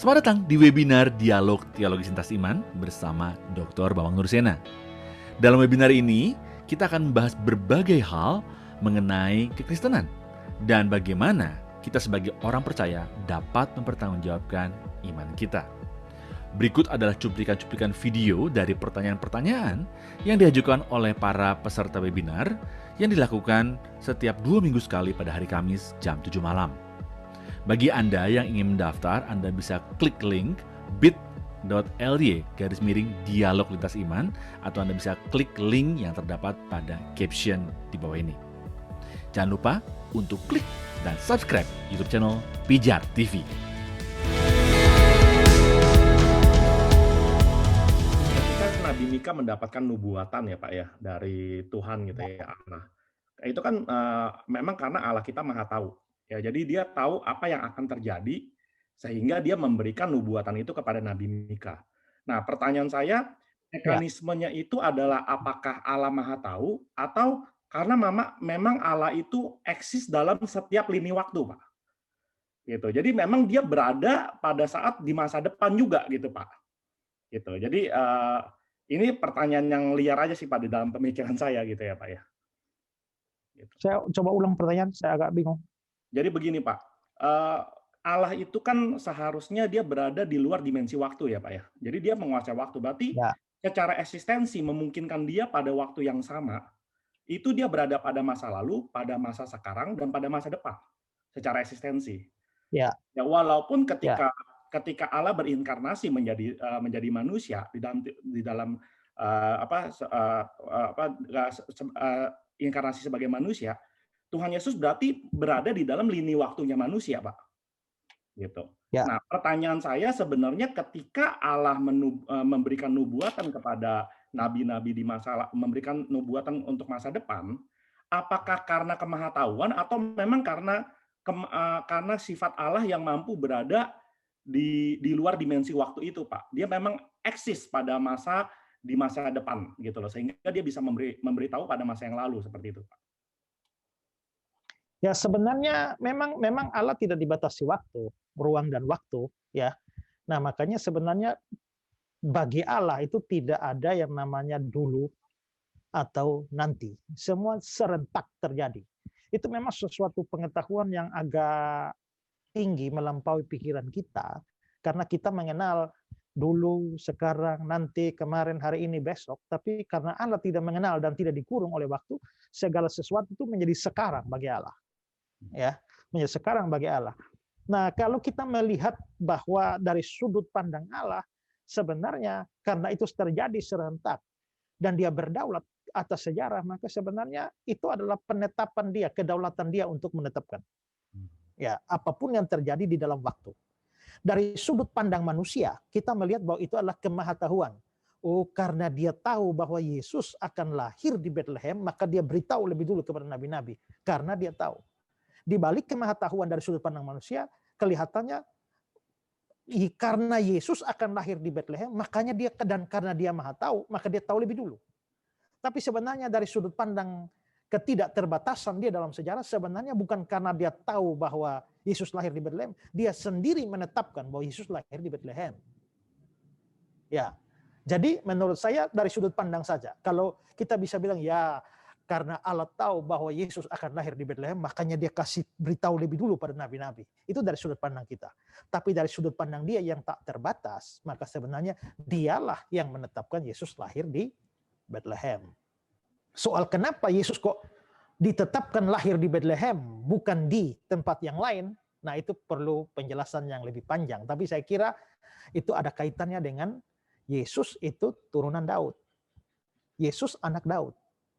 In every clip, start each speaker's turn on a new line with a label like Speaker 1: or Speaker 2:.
Speaker 1: Selamat datang di webinar Dialog Teologi Sintas Iman bersama Dr. Bambang Nursena. Dalam webinar ini, kita akan membahas berbagai hal mengenai kekristenan dan bagaimana kita sebagai orang percaya dapat mempertanggungjawabkan iman kita. Berikut adalah cuplikan-cuplikan video dari pertanyaan-pertanyaan yang diajukan oleh para peserta webinar yang dilakukan setiap 2 minggu sekali pada hari Kamis jam 7 malam. Bagi Anda yang ingin mendaftar, Anda bisa klik link bit.ly/dialog lintas iman, atau Anda bisa klik link yang terdapat pada caption di bawah ini. Jangan lupa untuk klik dan subscribe YouTube channel Pijar TV.
Speaker 2: Ketika Nabi Mika mendapatkan nubuatan ya Pak ya dari Tuhan gitu ya Allah. Itu kan memang karena Allah kita Maha Tahu. Ya, jadi dia tahu apa yang akan terjadi sehingga dia memberikan nubuatan itu kepada Nabi Mika. Nah, pertanyaan saya, mekanismenya itu adalah apakah Allah Maha Tahu atau karena memang Allah itu eksis dalam setiap lini waktu, Pak. Gitu. Jadi memang dia berada pada saat di masa depan juga gitu, Pak. Gitu. Jadi ini pertanyaan yang liar aja sih Pak di dalam pemikiran saya gitu ya, Pak ya. Gitu.
Speaker 3: Saya coba ulang pertanyaan, saya agak bingung.
Speaker 2: Jadi begini Pak, Allah itu kan seharusnya dia berada di luar dimensi waktu ya Pak ya. Jadi dia menguasai waktu, berarti secara eksistensi memungkinkan dia pada waktu yang sama, itu dia berada pada masa lalu, pada masa sekarang, dan pada masa depan, secara eksistensi. Ya, walaupun ketika Allah berinkarnasi menjadi manusia di dalam inkarnasi sebagai manusia, Tuhan Yesus berarti berada di dalam lini waktunya manusia, Pak. Gitu. Nah, pertanyaan saya sebenarnya ketika Allah memberikan nubuatan kepada nabi-nabi di memberikan nubuatan untuk masa depan, apakah karena kemahatauan atau memang karena sifat Allah yang mampu berada di luar dimensi waktu itu, Pak? Dia memang eksis pada di masa depan gitu loh, sehingga dia bisa memberitahu pada masa yang lalu seperti itu, Pak.
Speaker 3: Ya, sebenarnya memang Allah tidak dibatasi waktu, ruang dan waktu, ya. Nah, makanya sebenarnya bagi Allah itu tidak ada yang namanya dulu atau nanti. Semua serentak terjadi. Itu memang sesuatu pengetahuan yang agak tinggi melampaui pikiran kita, karena kita mengenal dulu, sekarang, nanti, kemarin, hari ini, besok. Tapi karena Allah tidak mengenal dan tidak dikurung oleh waktu, segala sesuatu itu menjadi sekarang bagi Allah. Ya, menjadi sekarang bagi Allah. Nah, kalau kita melihat bahwa dari sudut pandang Allah, sebenarnya karena itu terjadi serentak dan dia berdaulat atas sejarah, maka sebenarnya itu adalah penetapan dia, kedaulatan dia untuk menetapkan. Ya, apapun yang terjadi di dalam waktu. Dari sudut pandang manusia, kita melihat bahwa itu adalah kemahatauan. Oh, karena dia tahu bahwa Yesus akan lahir di Bethlehem, maka dia beritahu lebih dulu kepada nabi-nabi. Karena dia tahu. Di balik kemahatauan dari sudut pandang manusia, kelihatannya karena Yesus akan lahir di Bethlehem, makanya dia, dan karena dia maha tahu, maka dia tahu lebih dulu. Tapi sebenarnya dari sudut pandang ketidakterbatasan dia dalam sejarah, sebenarnya bukan karena dia tahu bahwa Yesus lahir di Bethlehem, dia sendiri menetapkan bahwa Yesus lahir di Bethlehem. Ya, jadi menurut saya dari sudut pandang saja. Kalau kita bisa bilang ya, karena Allah tahu bahwa Yesus akan lahir di Bethlehem, makanya dia kasih beritahu lebih dulu pada nabi-nabi. Itu dari sudut pandang kita. Tapi dari sudut pandang dia yang tak terbatas, maka sebenarnya dialah yang menetapkan Yesus lahir di Bethlehem. Soal kenapa Yesus kok ditetapkan lahir di Bethlehem, bukan di tempat yang lain, nah itu perlu penjelasan yang lebih panjang. Tapi saya kira itu ada kaitannya dengan Yesus itu turunan Daud. Yesus anak Daud.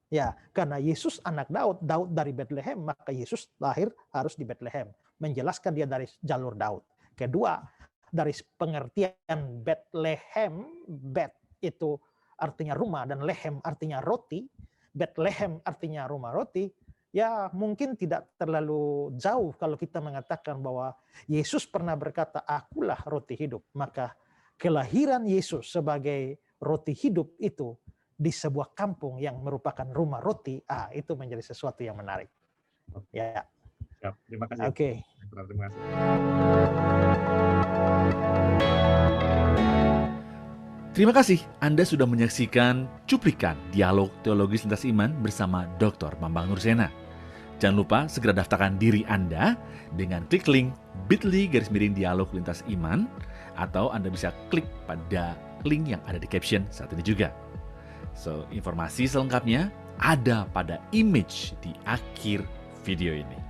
Speaker 3: Ya, karena Yesus anak Daud, Daud dari Bethlehem, maka Yesus lahir harus di Bethlehem. Menjelaskan dia dari jalur Daud. Kedua, dari pengertian Bethlehem, Bet itu artinya rumah dan lehem artinya roti. Bethlehem artinya rumah roti. Ya, mungkin tidak terlalu jauh kalau kita mengatakan bahwa Yesus pernah berkata, "Akulah roti hidup." Maka kelahiran Yesus sebagai roti hidup itu di sebuah kampung yang merupakan rumah roti, itu menjadi sesuatu yang menarik. Ya.
Speaker 2: Terima kasih.
Speaker 3: Oke.
Speaker 2: Syukran, terima kasih.
Speaker 1: Terima kasih Anda sudah menyaksikan cuplikan dialog teologis lintas iman bersama Dr. Bambang Nursena. Jangan lupa segera daftarkan diri Anda dengan klik link bit.ly/dialog lintas iman, atau Anda bisa klik pada link yang ada di caption saat ini juga. So, informasi selengkapnya ada pada image di akhir video ini.